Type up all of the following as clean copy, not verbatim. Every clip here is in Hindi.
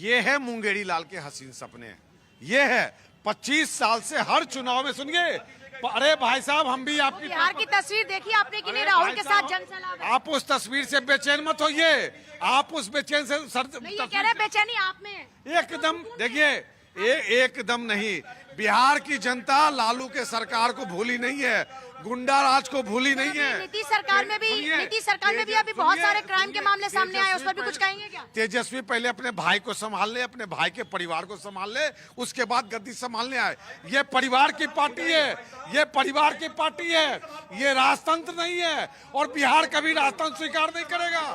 ये है मुंगेरी लाल के हसीन सपने। ये है 25 साल से हर चुनाव में, सुनिए, अरे भाई साहब, हम भी आपकी बिहार की तस्वीर देखी आपने कि नहीं? राहुल के साथ जनसलाह में। आप उस तस्वीर से बेचैन मत होइए। आप उस बेचैन से नहीं, ये कह रहे हैं बेचैनी आप में। एकदम देखिए, एकदम नहीं। बिहार की जनता लालू के सरकार को भूली नहीं है, गुंडा राज को भूली नहीं है। नीतीश सरकार में भी अभी बहुत सारे क्राइम के मामले सामने आए, उस पर भी कुछ कहेंगे क्या? तेजस्वी पहले अपने भाई को संभाल ले, अपने भाई के परिवार को संभाल ले, उसके बाद गद्दी संभालने आए। ये परिवार की पार्टी है, ये परिवार की पार्टी है, ये राजतंत्र नहीं है, और बिहार कभी राजतंत्र स्वीकार नहीं करेगा।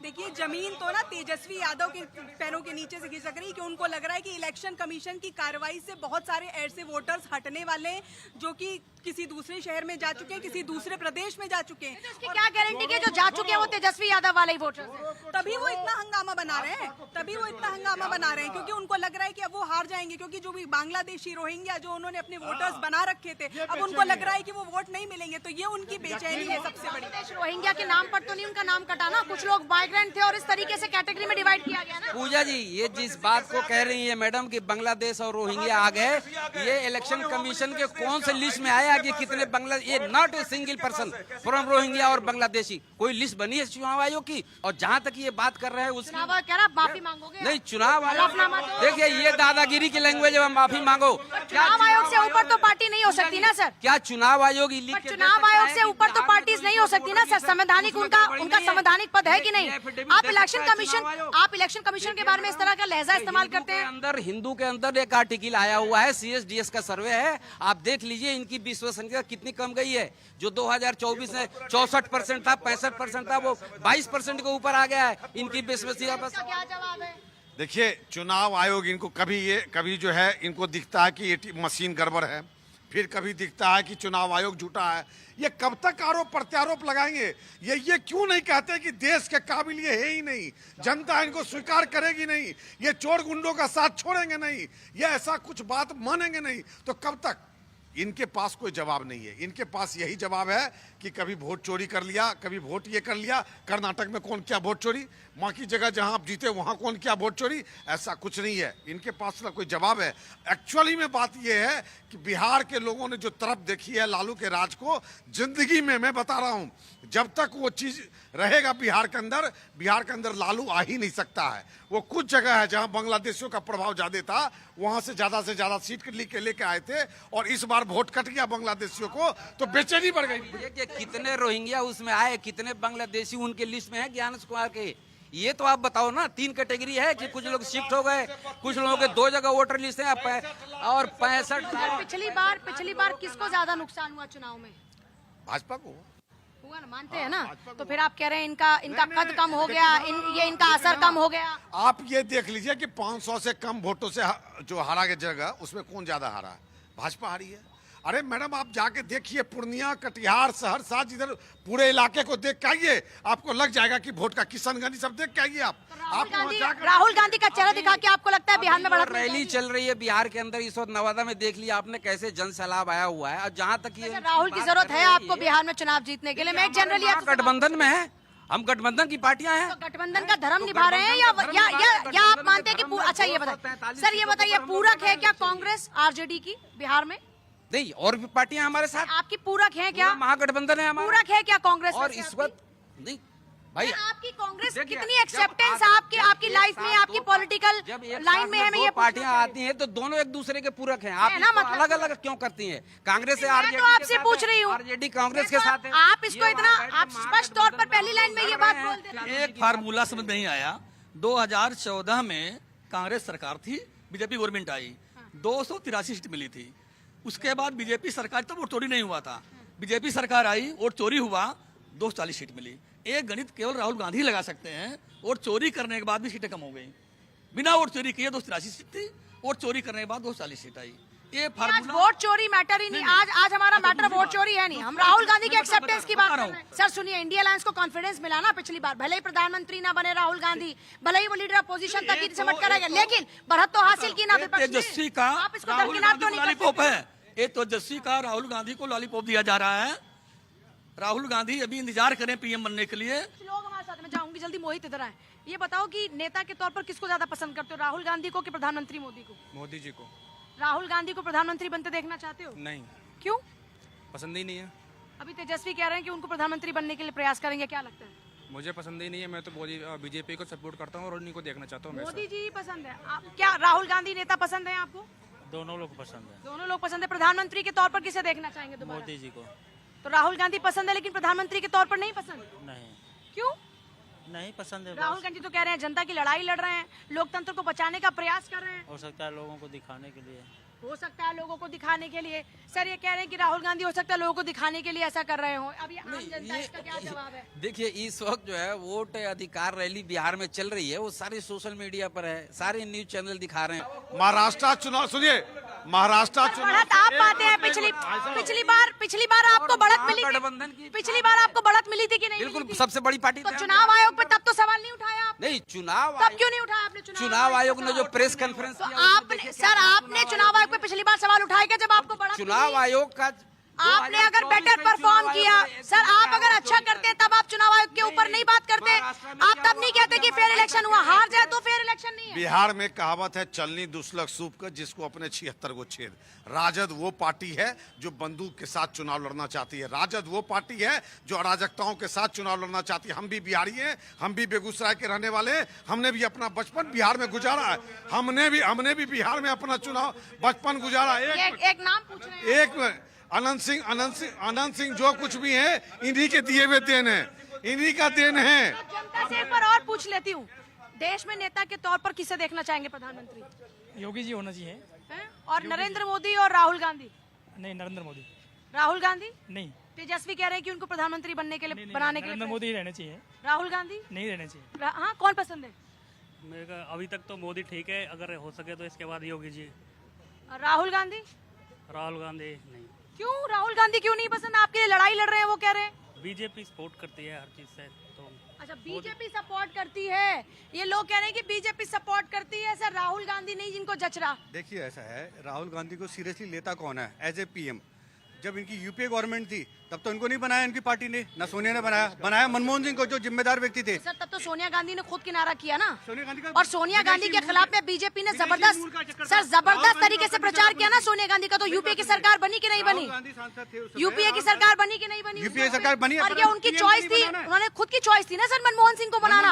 देखिए, जमीन तो ना तेजस्वी यादव के पैरों के नीचे से खिसक रही, कि उनको लग रहा है कि इलेक्शन कमीशन की कार्रवाई से बहुत सारे ऐसे वोटर्स हटने वाले हैं जो कि किसी दूसरे शहर में जा चुके हैं, किसी दूसरे प्रदेश में जा चुके हैं। उसकी क्या गारंटी कि जो जा चुके हैं वो तेजस्वी यादव वाले ही वोटर्स हैं? तभी वो इतना हंगामा बना रहे हैं, क्योंकि उनको लग रहा है कि अब वो हार जाएंगे, क्योंकि जो भी बांग्लादेशी रोहिंग्या जो उन्होंने अपने वोटर्स बना रखे थे, अब उनको लग रहा है कि वो वोट नहीं मिलेंगे। तो ये उनकी बेचैनी है सबसे बड़ी। रोहिंग्या के नाम पर तो नहीं उनका नाम कटाना, कुछ लोग माइग्रेंट थे और इस तरीके से कैटेगरी में डिवाइड किया गया ना। पूजा जी, ये जिस बात को कह रही है मैडम कि बांग्लादेश और रोहिंग्या आ गए, ये इलेक्शन कमीशन के कौन से लिस्ट में आया कि कितने ये not a single person from Rohingya और बांग्लादेशी, कोई लिस्ट बनी है चुनाव आयोग की? और जहाँ तक ये बात कर रहे हैं उसकी माफी मांगोगे? नहीं, चुनाव आयोग देखिए, ये दादागिरी की लैंग्वेज है, माफी मांगो। चुनाव आयोग से ऊपर तो पार्टी नहीं हो सकती ना सर? क्या चुनाव आयोग चुनाव आयोग से ऊपर तो पार्टीज नहीं हो सकती ना सर? संवैधानिक उनका संवैधानिक पद है कि नहीं? आप इलेक्शन कमीशन के बारे में इस तरह का लहजा इस्तेमाल करते हैं। अंदर हिंदू के अंदर एक आर्टिकल आया हुआ है, CSDS का सर्वे है, आप देख लीजिए, इनकी विश्वसनीयता कितनी कम गई है। जो 2024 में 64% था, 65% था, वो 22% के ऊपर आ गया है इनकी विश्वसनीयता। क्या जवाब है? देखिए, चुनाव आयोग इनको कभी जो है इनको दिखता है कि ये मशीन गड़बड़ है, फिर कभी दिखता है कि चुनाव आयोग झूठा है। ये कब तक आरोप प्रत्यारोप लगाएंगे? ये क्यों नहीं कहते कि देश के काबिल ये है ही नहीं, जनता इनको स्वीकार करेगी नहीं, ये चोर गुंडों का साथ छोड़ेंगे नहीं, ये ऐसा कुछ बात मानेंगे नहीं, तो कब तक? इनके पास कोई जवाब नहीं है। इनके पास यही जवाब है कि कभी वोट चोरी कर लिया, कभी वोट ये कर लिया। कर्नाटक में कौन क्या वोट चोरी, माँ की जगह जहां आप जीते वहां कौन क्या वोट चोरी, ऐसा कुछ नहीं है। इनके पास ना कोई जवाब है। एक्चुअली में बात यह है कि बिहार के लोगों ने जो तरफ देखी है लालू के राज को, जिंदगी में मैं बता रहा हूं, जब तक वो चीज रहेगा बिहार के अंदर लालू आ ही नहीं सकता है। वो कुछ जगह है जहां बांग्लादेशियों का प्रभाव ज्यादा था, वहां से ज्यादा सीट लेके आए थे, और इस बार वोट कट गया बांग्लादेशियों को, तो बेचैनी बढ़ गई। कितने रोहिंग्या उसमें आए, कितने बांग्लादेशी उनके लिस्ट में है ज्ञान कुमार के? ये तो आप बताओ ना। 3 कैटेगरी है कि कुछ लोग शिफ्ट हो गए, कुछ लोगों के 2 जगह वोटर लिस्ट है, और 65। पिछली बार किसको ज्यादा नुकसान हुआ चुनाव में? भाजपा को हुआ ना, मानते हैं ना? तो फिर आप कह रहे हैं इनका कद कम हो गया, ये इनका असर कम हो गया। आप ये देख लीजिए कि 500 से कम वोटों से जो हारा के जगह, उसमें कौन ज्यादा हारा है? भाजपा हारी है। अरे मैडम, आप जाके देखिए, पूर्णिया, कटिहार, सहरसा, जिधर पूरे इलाके को देख के आइए, आपको लग जाएगा कि वोट का किशनगंज सब देख के आइए। राहुल गांधी का चेहरा दिखा के आपको लगता है बिहार में बढ़त रैली चल रही है बिहार के अंदर इस वक्त? नवादा में देख लिया आपने कैसे जन सैलाब आया हुआ है। और जहाँ तक ये राहुल की जरूरत है आपको बिहार में चुनाव जीतने के लिए? मैं जनरली गठबंधन में है, हम गठबंधन की पार्टियां हैं। तो गठबंधन का धर्म निभा रहे हैं या आप मानते हैं कि अच्छा, ये बताइए सर, ये बताइए, पूरक है क्या कांग्रेस आरजेडी की बिहार में? नहीं, और भी पार्टियां हमारे साथ। आपकी पूरक है क्या? महागठबंधन है हमारा। पूरक है क्या कांग्रेस? और इस वक्त नहीं भाई, आपकी कांग्रेस कितनी एक्सेप्टेंस आपकी लाइफ में, आपकी पॉलिटिकल लाइन में है? मैं ये पार्टियां आती हैं तो दोनों एक दूसरे के पूरक हैं। आप अलग अलग क्यों करती हैं? कांग्रेस से आरजेडी, तो आपसे पूछ रही हूँ, आरजेडी कांग्रेस के साथ है। आप इसको इतना आप स्पष्ट तौर पर पहली लाइन में ये बात बोलते हैं। एक फार्मूला समझ नहीं आया। 2014 में कांग्रेस सरकार थी, बीजेपी गवर्नमेंट आई, 283 सीट मिली थी। उसके बाद बीजेपी सरकार, तब वोट चोरी नहीं हुआ था, बीजेपी सरकार आई, वोट चोरी हुआ, 240 सीट मिली। एक गणित केवल राहुल गांधी लगा सकते हैं। वोट चोरी करने के बाद भी सीटें कम हो गई। बिना वोट चोरी किए 283 सीट थी, वोट चोरी करने के बाद 240 सीट आई। ये फार्मूला, वोट चोरी मैटर ही नहीं। आज हमारा मैटर वोट चोरी है नहीं, हम राहुल गांधी के एक्सेप्टेंस की बात कर रहे हैं। सर सुनिए, इंडिया अलायंस को कॉन्फिडेंस मिला ना पिछली बार, भले ही प्रधानमंत्री ना बने राहुल गांधी, भले ही वो लीडर अपोजिशन तक ही सिमट कर, लेकिन बढ़त तो हासिल की ना विपक्ष ने। तेजस्वी का आप इसको दरकिनार तो नहीं कर सकते। है, ये तेजस्वी का राहुल गांधी को लॉलीपॉप दिया जा रहा है। राहुल गांधी अभी इंतजार करें पीएम बनने के लिए। लोग हमारे साथ में, जाऊंगी जल्दी, मोहित इधर आए। ये बताओ कि नेता के तौर पर किसको ज्यादा पसंद करते हो, राहुल गांधी को कि प्रधानमंत्री मोदी को? मोदी जी को। राहुल गांधी को प्रधानमंत्री बनते देखना चाहते हो? नहीं, क्यों? पसंद ही नहीं है। अभी तेजस्वी कह रहे हैं कि उनको प्रधानमंत्री बनने के लिए प्रयास करेंगे, क्या लगता है? मुझे पसंद ही नहीं है। मैं तो बीजेपी को सपोर्ट करता हूँ और उन्हीं को देखना चाहता हूँ। मोदी जी पसंद है आप, क्या राहुल गांधी नेता पसंद है आपको? दोनों लोग पसंद है। दोनों लोग पसंद है। प्रधानमंत्री के तौर पर किसे देखना चाहेंगे दोबारा? मोदी जी को। तो राहुल गांधी पसंद है लेकिन प्रधानमंत्री के तौर पर नहीं पसंद? नहीं, क्यों? नहीं पसंद है। राहुल गांधी तो कह रहे हैं जनता की लड़ाई लड़ रहे हैं, लोकतंत्र को बचाने का प्रयास कर रहे हैं। हो सकता है लोगों को दिखाने के लिए। हो सकता है लोगों को दिखाने के लिए। सर ये कह रहे हैं कि राहुल गांधी हो सकता है लोगों को दिखाने के लिए ऐसा कर रहे हो। अब ये आम जनता इसका क्या जवाब है? देखिए इस वक्त जो है वोट अधिकार रैली बिहार में चल रही है, वो सारी सोशल मीडिया पर है, सारे न्यूज चैनल दिखा रहे हैं। महाराष्ट्र चुनाव सुनिए, महाराष्ट्र चुनाव बढ़त आप पाते हैं। पिछली बार आपको बढ़त मिली गठबंधन थी। की पिछली बार आपको बढ़त मिली थी कि नहीं? बिल्कुल मिली थी? सबसे बड़ी पार्टी तो थी। चुनाव आयोग पे तब तो सवाल नहीं उठाया आपने? नहीं, चुनाव तब क्यों नहीं उठाया आपने? चुनाव आयोग ने जो प्रेस कॉन्फ्रेंस तो किया, आपने सर आपने चुनाव आयोग पे पिछली बार सवाल उठाया क्या जब आपको बढ़त चुनाव मिली? आयोग का आपने अगर बेटर परफॉर्म किया, सर आप अगर अच्छा करते तब आप चुनाव आयोग के ऊपर नहीं बात करते। आप तब नहीं कहते कि फेयर इलेक्शन हुआ, हार जाए तो फेयर इलेक्शन नहीं है। बिहार में कहावत है, चलनी दुस्लक सूप का जिसको अपने 76 को छेद। राजद वो पार्टी है जो बंदूक के साथ चुनाव लड़ना चाहती है। राजद वो पार्टी है जो अराजकताओं के साथ चुनाव लड़ना चाहती है। हम भी बिहारी हैं, हम भी बेगूसराय के रहने वाले हैं, हमने भी अपना बचपन बिहार में गुजारा है। हमने भी बिहार में अपना चुनाव बचपन गुजारा। एक नाम पूछ रहे हैं। एक अनंत सिंह जो कुछ भी है इन्हीं के दिए हुए देन है, इन्हीं का देन है। जनता से एक बार और पूछ लेती हूँ, देश में नेता के तौर पर किसे देखना चाहेंगे प्रधानमंत्री? योगी जी होना चाहिए। हैं? और नरेंद्र मोदी और राहुल गांधी? नहीं, नरेंद्र मोदी। राहुल गांधी नहीं, तेजस्वी कह रहे हैं कि उनको प्रधानमंत्री बनने के लिए बनाने के लिए नरेंद्र मोदी ही रहने चाहिए। राहुल गांधी नहीं रहने चाहिए। हाँ, कौन पसंद है? मेरे को अभी तक तो मोदी ठीक है, अगर हो सके तो इसके बाद योगी जी। राहुल गांधी? राहुल गांधी नहीं। क्यों राहुल गांधी क्यों नहीं पसंद? आपके लिए लड़ाई लड़ रहे हैं वो कह रहे हैं। बीजेपी सपोर्ट करती है हर चीज से तो। अच्छा, बीजेपी सपोर्ट करती है। ये लोग कह रहे हैं कि बीजेपी सपोर्ट करती है सर, राहुल गांधी नहीं जिनको जच रहा। देखिए ऐसा है, राहुल गांधी को सीरियसली लेता कौन है एज ए पीएम? जब इनकी यूपीए गवर्नमेंट थी तब तो इनको नहीं बनाया इनकी पार्टी ने, ना सोनिया ने बनाया मनमोहन सिंह को जो जिम्मेदार व्यक्ति थे। सर तब तो सोनिया गांधी ने खुद किनारा किया ना, सोनिया गांधी का और सोनिया गांधी के खिलाफ में बीजेपी ने जबरदस्त तरीके से प्रचार किया ना सोनिया गांधी का। तो यूपीए की सरकार बनी कि नहीं बनी? यूपीए की सरकार बनी कि नहीं बनी? यूपीए सरकार बनी है, और ये उनकी चॉइस थी, उन्होंने खुद की चॉइस थी ना सर मनमोहन सिंह को बनाना।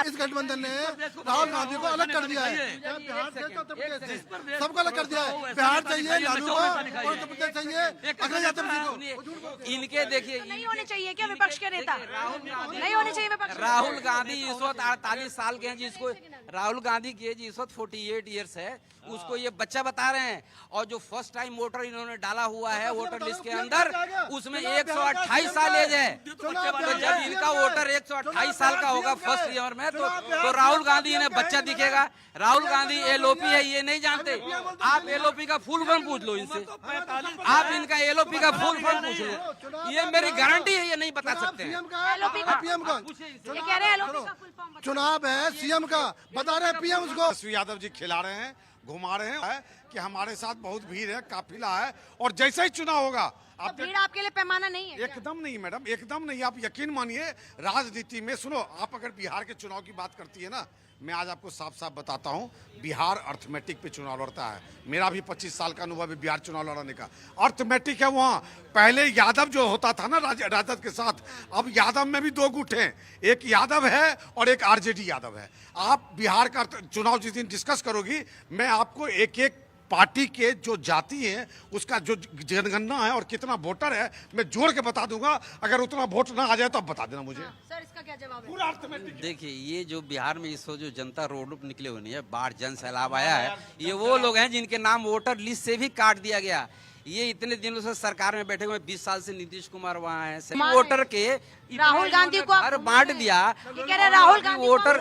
इस गठबंधन ने राहुल गांधी को अलग कर दिया है, बिहार से तो उत्तर प्रदेश से सबको अलग कर दिया है। बिहार चाहिए लालू को और उत्तर प्रदेश चाहिए अखिलेश यादव जी को। इनके देखिए नहीं होने चाहिए क्या विपक्ष के नेता? नहीं होने चाहिए विपक्ष? राहुल गांधी इस वक्त 48 साल के हैं, जिसको राहुल गांधी की एज इस वक्त 48 ईयर्स है, उसको ये बच्चा बता रहे हैं। और जो फर्स्ट टाइम वोटर इन्होंने डाला हुआ है वोटर लिस्ट के अंदर, उसमें 128 साल एज है। तो जब इनका वोटर 128 साल का होगा फर्स्ट ईयर में, तो राहुल गांधी इन्हें बच्चा दिखेगा। राहुल गांधी एलओपी है ये नहीं जानते। आप एलओपी का फुल फॉर्म पूछ लो इनसे, आप इनका एलओपी का फुल फॉर्म पूछ लो, ये मेरी गारंटी है ये नहीं बता सकते हैं। पीएम का ये कह रहे हैं LOP का full form बताओ। चुनाव है सीएम का, बता रहे पीएम उसको। तेजस्वी यादव जी खिला रहे हैं, घुमा रहे हैं कि हमारे साथ बहुत भीड़ है, काफिला है, और जैसे ही चुनाव होगा तो भीड़ आपके लिए पैमाना नहीं है क्या? एकदम नहीं मैडम, एकदम नहीं। आप यकीन मानिए राजनीति में, सुनो, आप अगर बिहार के चुनाव की बात करती है ना, मैं आज आपको साफ साफ बताता हूं, बिहार अर्थमेटिक पे चुनाव लड़ता है। मेरा भी 25 साल का अनुभव है बिहार चुनाव लड़ने का। अर्थमेटिक है वहाँ। पहले यादव जो होता था ना राजद के साथ, अब यादव में भी दो गुट हैं, एक यादव है और एक आरजेडी यादव है। आप बिहार का चुनाव जिस दिन डिस्कस करोगी, मैं आपको एक एक पार्टी के जो जाति है उसका जो जनगणना है और कितना वोटर है मैं जोड़ के बता दूंगा। अगर उतना वोट ना आ जाए तो आप बता देना मुझे। सर इसका क्या जवाब है? पूरा अर्थमेटिक। देखिए ये जो बिहार में इस वक्त जो जनता रोड पर निकले हुए है, बाढ़ जन सैलाब आया है, ये वो लोग हैं जिनके नाम वोटर लिस्ट से भी काट दिया गया। ये इतने दिनों से सरकार में बैठे हुए, 20 साल से नीतीश कुमार वहाँ हैं, सभी वोटर के राहुल गांधी को घर बांट दिया। ये कह रहे हैं राहुल गांधी वोटर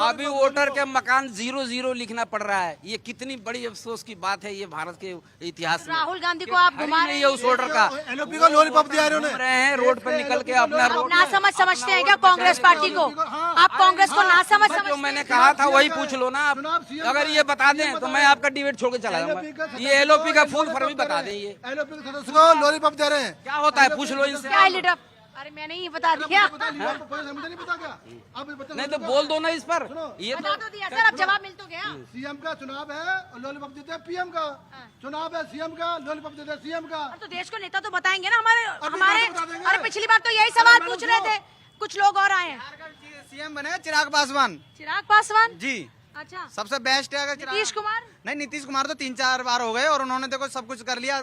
अभी वोटर के मकान 0-0 लिखना पड़ रहा है। ये कितनी बड़ी अफसोस की बात है ये भारत के इतिहास में। राहुल गांधी को आप घुमा रहे हैं उस वोटर का, एलओपी को लॉलीपॉप दिया घूम रहे हैं रोड पर निकल के अपना रोड। ना समझते हैं क्या कांग्रेस पार्टी को? आप कांग्रेस को ना समझ जो मैंने कहा था वही पूछ लो ना आप। अगर ये बता दें तो मैं आपका डिबेट छोड़ के चला जाऊंगा। ये एलओपी का फुल फॉर्म भी बता दें। ये एलओपी के सदस्य को लॉलीपॉप दे रहे हैं। क्या होता है पूछ लो इनसे। क्या है लीडर? अरे मैंने ही बता दिया। मुझे नहीं पता क्या अब नहीं तो बोल दो ना इस पर, ये बता तो दिया सर, अब जवाब मिल तो गया। सीएम का चुनाव है और लॉलीपॉप देते हैं पीएम का चुनाव है, सीएम का लॉलीपॉप देते हैं सीएम का। तो देश को नेता तो बताएंगे ना हमारे अभी हमारे बता देंगे। अरे पिछली बार तो यही सवाल पूछ रहे थे, कुछ लोग और आए हैं। सीएम बने चिराग पासवान चिराग पासवान, जी, अच्छा, सबसे बेस्ट है। अगर नीतीश कुमार, नहीं, नीतीश कुमार तो 3-4 बार हो गए और उन्होंने देखो सब कुछ कर लिया।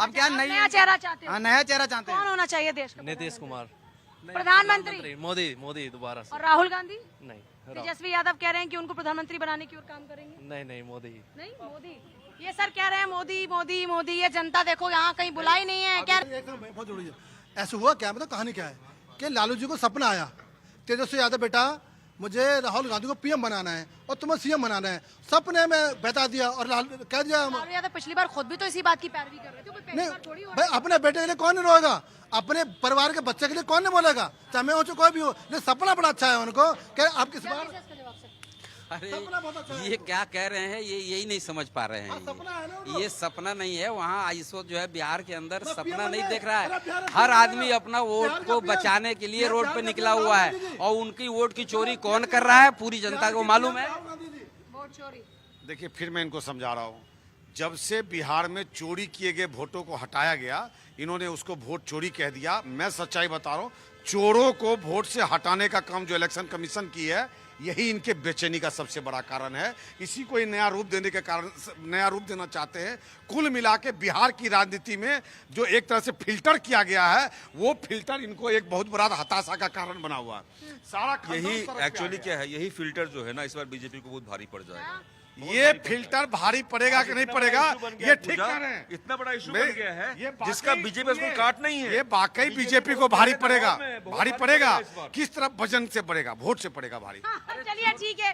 अब क्या आप नया चेहरा चाहते हो? हाँ, नया चेहरा चाहते कौन हैं। होना चाहिए देश का नीतीश कुमार, प्रधानमंत्री? मोदी दोबारा से। और राहुल गांधी? नहीं तेजस्वी यादव कह रहे हैं कि उनको प्रधानमंत्री बनाने की ओर काम करेंगे। नहीं मोदी। नहीं मोदी, ये सर कह रहे हैं मोदी मोदी मोदी। ये जनता देखो यहाँ कहीं बुलाई नहीं है। क्या बहुत जरूरी है। ऐसा हुआ क्या, मतलब कहानी क्या है कि लालू जी को सपना आया, तेजस्वी यादव बेटा मुझे राहुल गांधी को पीएम बनाना है और तुम्हें सीएम बनाना है, सपने में बता दिया और कह दिया। लालू यादव पिछली बार खुद भी तो इसी बात की पैरवी कर रहे थे, कोई पहली नहीं बार थोड़ी हो भाई, अपने बेटे के लिए कौन नहीं रोएगा, अपने परिवार के बच्चे के लिए कौन नहीं बोलेगा, चाहे मैं हो चाहे कोई भी हो। लेकिन सपना बड़ा अच्छा है उनको कि आप किस बार इसका जवाब सर। अरे सपना बहुत अच्छा है। ये क्या कह रहे हैं, ये यही नहीं समझ पा रहे हैं। सपना है ना उनको। ये सपना नहीं है, वहाँ इस वक्त जो है बिहार के अंदर बस सपना PM नहीं बने। देख रहा अरे है। बिहार का हर PM आदमी बनेगा। अपना वोट बिहार को का PM बचाने के लिए रोड पे बिहार का निकला PM हुआ राहुल गांधी है जी। और उनकी वोट की चोरी कौन कर रहा है, पूरी जनता को मालूम है। वोट चोरी। देखिए फिर मैं इनको समझा रहा हूँ, जब से बिहार में चोरी किए गए वोटों को हटाया गया, इन्होंने उसको वोट चोरी कह दिया। मैं सच्चाई बता रहा हूँ, चोरों को वोट से हटाने का काम जो इलेक्शन कमीशन की है, यही इनके बेचैनी का सबसे बड़ा कारण है। इसी को ही नया रूप देने के कारण, नया रूप देना चाहते हैं। कुल मिला के बिहार की राजनीति में जो एक तरह से फिल्टर किया गया है, वो फिल्टर इनको एक बहुत बड़ा हताशा का कारण बना हुआ है। सारा यही एक्चुअली क्या है, यही फिल्टर जो है ना इस बार बीजेपी को बहुत भारी पड़ जाएगा। ये फिल्टर भारी पड़ेगा कि नहीं पड़ेगा, ये ठीक कह रहे हैं। इतना बड़ा इशू मैं- बन गया है ये जिसका वाकई- बीजेपी उसको काट नहीं है। ये वाकई बीजेपी को भारी पड़ेगा, बहुत भारी भारी पड़ेगा। पड़ेगा इस बार। किस तरफ वजन से पड़ेगा, वोट से पड़ेगा भारी। चलिए ठीक है,